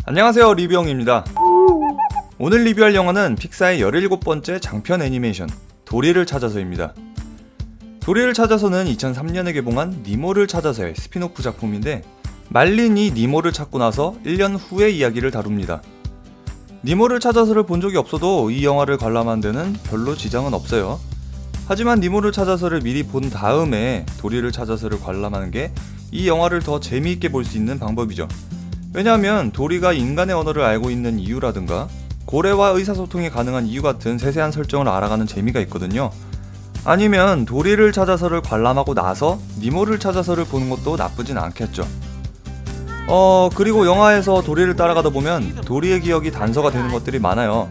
안녕하세요, 리뷰형입니다. 오늘 리뷰할 영화는 픽사의 17번째 장편 애니메이션 도리를 찾아서입니다. 도리를 찾아서는 2003년에 개봉한 니모를 찾아서의 스피노프 작품인데, 말린 이 니모를 찾고 나서 1년 후의 이야기를 다룹니다. 니모를 찾아서를 본 적이 없어도 이 영화를 관람한 데는 별로 지장은 없어요. 하지만 니모를 찾아서를 미리 본 다음에 도리를 찾아서를 관람하는 게 이 영화를 더 재미있게 볼 수 있는 방법이죠. 왜냐하면 도리가 인간의 언어를 알고 있는 이유라든가 고래와 의사소통이 가능한 이유 같은 세세한 설정을 알아가는 재미가 있거든요. 아니면 도리를 찾아서를 관람하고 나서 니모를 찾아서를 보는 것도 나쁘진 않겠죠. 그리고 영화에서 도리를 따라가다 보면 도리의 기억이 단서가 되는 것들이 많아요.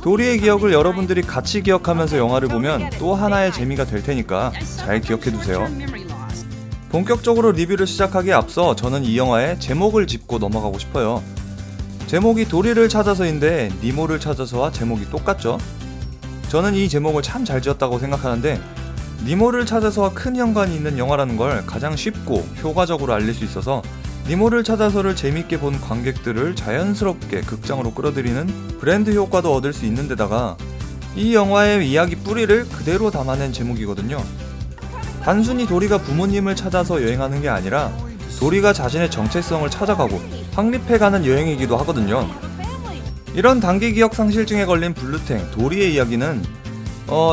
도리의 기억을 여러분들이 같이 기억하면서 영화를 보면 또 하나의 재미가 될 테니까 잘 기억해두세요. 본격적으로 리뷰를 시작하기에 앞서 저는 이 영화의 제목을 짚고 넘어가고 싶어요. 제목이 도리를 찾아서인데 니모를 찾아서와 제목이 똑같죠? 저는 이 제목을 참 잘 지었다고 생각하는데, 니모를 찾아서와 큰 연관이 있는 영화라는 걸 가장 쉽고 효과적으로 알릴 수 있어서 니모를 찾아서를 재밌게 본 관객들을 자연스럽게 극장으로 끌어들이는 브랜드 효과도 얻을 수 있는 데다가 이 영화의 이야기 뿌리를 그대로 담아낸 제목이거든요. 단순히 도리가 부모님을 찾아서 여행하는 게 아니라 도리가 자신의 정체성을 찾아가고 확립해가는 여행이기도 하거든요. 이런 단기 기억 상실증에 걸린 블루탱 도리의 이야기는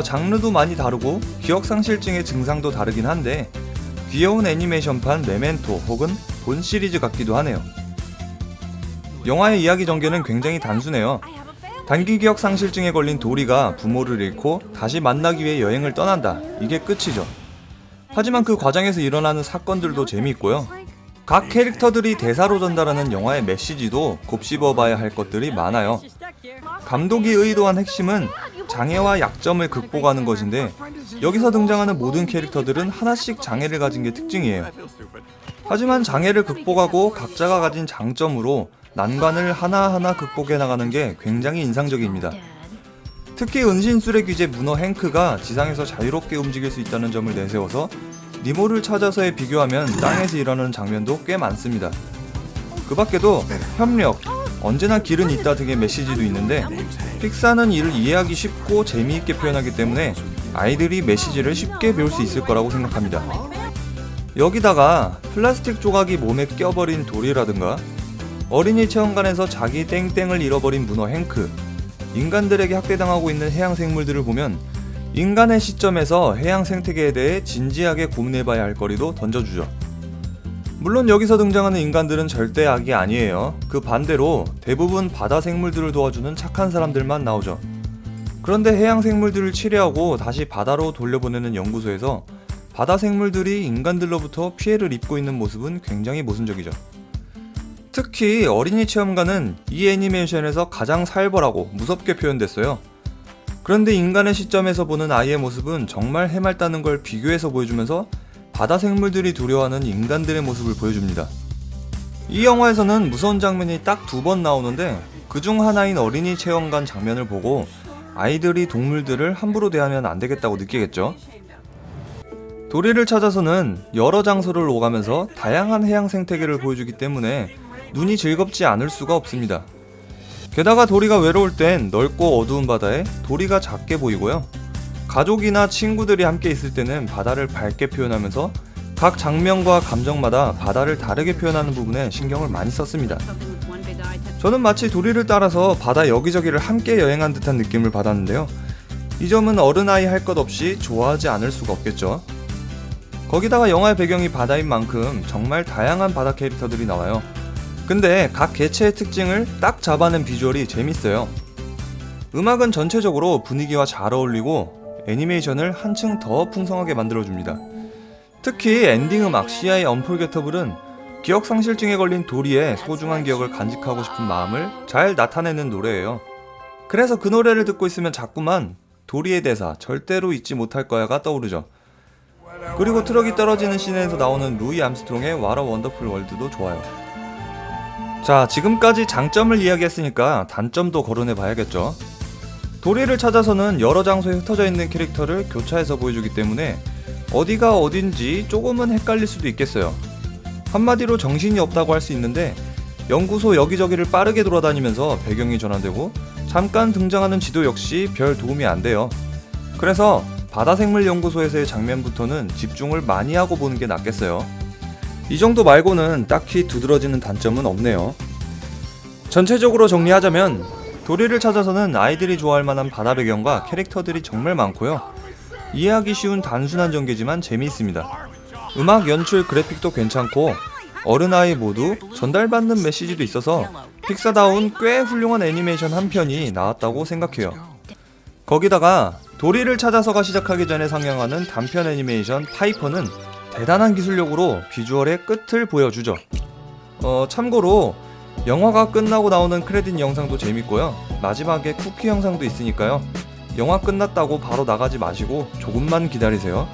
장르도 많이 다르고 기억 상실증의 증상도 다르긴 한데 귀여운 애니메이션판 메멘토 혹은 본 시리즈 같기도 하네요. 영화의 이야기 전개는 굉장히 단순해요. 단기 기억 상실증에 걸린 도리가 부모를 잃고 다시 만나기 위해 여행을 떠난다. 이게 끝이죠. 하지만 그 과정에서 일어나는 사건들도 재미있고요. 각 캐릭터들이 대사로 전달하는 영화의 메시지도 곱씹어봐야 할 것들이 많아요. 감독이 의도한 핵심은 장애와 약점을 극복하는 것인데, 여기서 등장하는 모든 캐릭터들은 하나씩 장애를 가진 게 특징이에요. 하지만 장애를 극복하고 각자가 가진 장점으로 난관을 하나하나 극복해 나가는 게 굉장히 인상적입니다. 특히 은신술의 귀재 문어 행크가 지상에서 자유롭게 움직일 수 있다는 점을 내세워서 니모를 찾아서에 비교하면 땅에서 일어나는 장면도 꽤 많습니다. 그 밖에도 협력, 언제나 길은 있다 등의 메시지도 있는데, 픽사는 이를 이해하기 쉽고 재미있게 표현하기 때문에 아이들이 메시지를 쉽게 배울 수 있을 거라고 생각합니다. 여기다가 플라스틱 조각이 몸에 껴버린 도리라든가 어린이 체험관에서 자기 땡땡을 잃어버린 문어 행크, 인간들에게 학대당하고 있는 해양 생물들을 보면 인간의 시점에서 해양 생태계에 대해 진지하게 고민해봐야 할 거리도 던져주죠. 물론 여기서 등장하는 인간들은 절대 악이 아니에요. 그 반대로 대부분 바다 생물들을 도와주는 착한 사람들만 나오죠. 그런데 해양 생물들을 치료하고 다시 바다로 돌려보내는 연구소에서 바다 생물들이 인간들로부터 피해를 입고 있는 모습은 굉장히 모순적이죠. 특히 어린이 체험관은 이 애니메이션에서 가장 살벌하고 무섭게 표현됐어요. 그런데 인간의 시점에서 보는 아이의 모습은 정말 해맑다는 걸 비교해서 보여주면서 바다 생물들이 두려워하는 인간들의 모습을 보여줍니다. 이 영화에서는 무서운 장면이 딱 2번 나오는데, 그중 하나인 어린이 체험관 장면을 보고 아이들이 동물들을 함부로 대하면 안 되겠다고 느끼겠죠. 도리를 찾아서는 여러 장소를 오가면서 다양한 해양 생태계를 보여주기 때문에 눈이 즐겁지 않을 수가 없습니다. 게다가 도리가 외로울 땐 넓고 어두운 바다에 도리가 작게 보이고요. 가족이나 친구들이 함께 있을 때는 바다를 밝게 표현하면서 각 장면과 감정마다 바다를 다르게 표현하는 부분에 신경을 많이 썼습니다. 저는 마치 도리를 따라서 바다 여기저기를 함께 여행한 듯한 느낌을 받았는데요. 이 점은 어른아이 할 것 없이 좋아하지 않을 수가 없겠죠. 거기다가 영화의 배경이 바다인 만큼 정말 다양한 바다 캐릭터들이 나와요. 근데 각 개체의 특징을 딱 잡아낸 비주얼이 재밌어요. 음악은 전체적으로 분위기와 잘 어울리고 애니메이션을 한층 더 풍성하게 만들어줍니다. 특히 엔딩 음악 시아의 언폴게터블은 기억 상실증에 걸린 도리의 소중한 기억을 간직하고 싶은 마음을 잘 나타내는 노래예요. 그래서 그 노래를 듣고 있으면 자꾸만 도리의 대사 절대로 잊지 못할 거야가 떠오르죠. 그리고 트럭이 떨어지는 씬에서 나오는 루이 암스트롱의 What a Wonderful World도 좋아요. 자, 지금까지 장점을 이야기했으니까 단점도 거론해 봐야겠죠. 도리를 찾아서는 여러 장소에 흩어져 있는 캐릭터를 교차해서 보여주기 때문에 어디가 어딘지 조금은 헷갈릴 수도 있겠어요. 한마디로 정신이 없다고 할 수 있는데, 연구소 여기저기를 빠르게 돌아다니면서 배경이 전환되고 잠깐 등장하는 지도 역시 별 도움이 안 돼요. 그래서 바다생물연구소에서의 장면부터는 집중을 많이 하고 보는 게 낫겠어요. 이 정도 말고는 딱히 두드러지는 단점은 없네요. 전체적으로 정리하자면 도리를 찾아서는 아이들이 좋아할 만한 바다 배경과 캐릭터들이 정말 많고요. 이해하기 쉬운 단순한 전개지만 재미있습니다. 음악, 연출, 그래픽도 괜찮고 어른 아이 모두 전달받는 메시지도 있어서 픽사다운 꽤 훌륭한 애니메이션 한 편이 나왔다고 생각해요. 거기다가 도리를 찾아서가 시작하기 전에 상영하는 단편 애니메이션 파이퍼는 대단한 기술력으로 비주얼의 끝을 보여주죠. 참고로 영화가 끝나고 나오는 크레딧 영상도 재밌고요. 마지막에 쿠키 영상도 있으니까요. 영화 끝났다고 바로 나가지 마시고 조금만 기다리세요.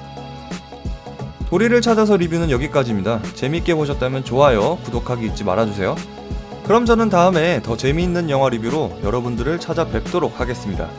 도리를 찾아서 리뷰는 여기까지입니다. 재밌게 보셨다면 좋아요, 구독하기 잊지 말아주세요. 그럼 저는 다음에 더 재미있는 영화 리뷰로 여러분들을 찾아뵙도록 하겠습니다.